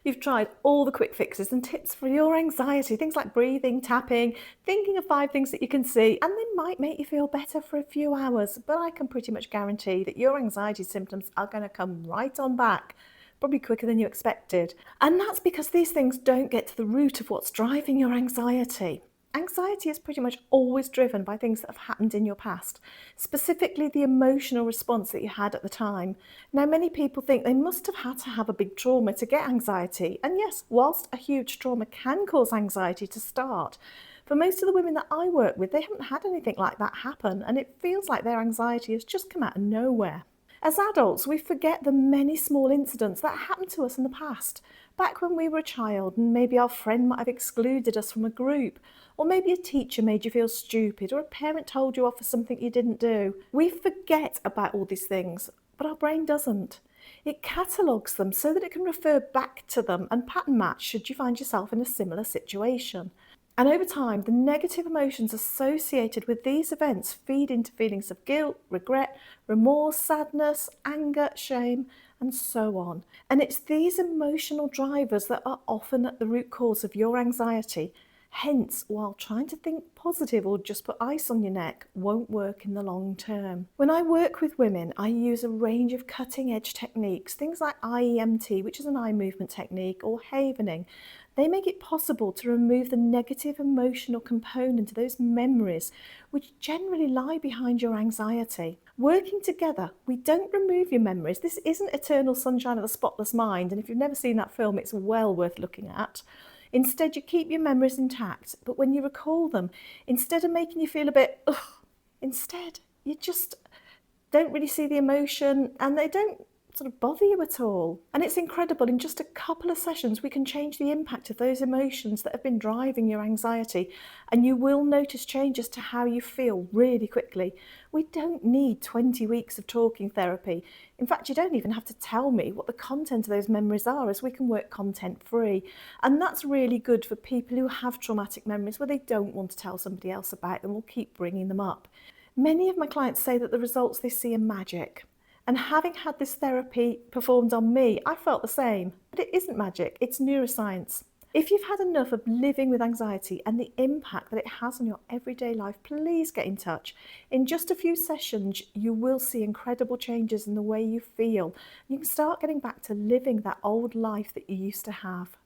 You've tried all the quick fixes and tips for your anxiety, things like breathing, tapping, thinking of 5 things that you can see, and they might make you feel better for a few hours, but I can pretty much guarantee that your anxiety symptoms are going to come right on back, probably quicker than you expected. And that's because these things don't get to the root of what's driving your anxiety. Anxiety is pretty much always driven by things that have happened in your past, specifically the emotional response that you had at the time. Now, many people think they must have had to have a big trauma to get anxiety. And yes, whilst a huge trauma can cause anxiety to start, for most of the women that I work with, they haven't had anything like that happen, and it feels like their anxiety has just come out of nowhere. As adults, we forget the many small incidents that happened to us in the past, back when we were a child, and maybe our friend might have excluded us from a group, or maybe a teacher made you feel stupid, or a parent told you off for something you didn't do. We forget about all these things, but our brain doesn't. It catalogues them so that it can refer back to them and pattern match should you find yourself in a similar situation. And over time, the negative emotions associated with these events feed into feelings of guilt, regret, remorse, sadness, anger, shame, and so on. And it's these emotional drivers that are often at the root cause of your anxiety. Hence, while trying to think positive or just put ice on your neck won't work in the long term. When I work with women, I use a range of cutting edge techniques, things like IEMT, which is an eye movement technique, or havening. They make it possible to remove the negative emotional component of those memories, which generally lie behind your anxiety. Working together, we don't remove your memories. This isn't Eternal Sunshine of the Spotless Mind, and if you've never seen that film, it's well worth looking at. Instead, you keep your memories intact, but when you recall them, instead of making you feel a bit, ugh, instead, you just don't really see the emotion and they don't sort of bother you at all. And it's incredible, in just a couple of sessions, we can change the impact of those emotions that have been driving your anxiety, and you will notice changes to how you feel really quickly. We don't need 20 weeks of talking therapy. In fact, you don't even have to tell me what the content of those memories are, as we can work content free. And that's really good for people who have traumatic memories where they don't want to tell somebody else about them or keep bringing them up. Many of my clients say that the results they see are magic. And having had this therapy performed on me, I felt the same. But it isn't magic, it's neuroscience. If you've had enough of living with anxiety and the impact that it has on your everyday life, please get in touch. In just a few sessions, you will see incredible changes in the way you feel. You can start getting back to living that old life that you used to have.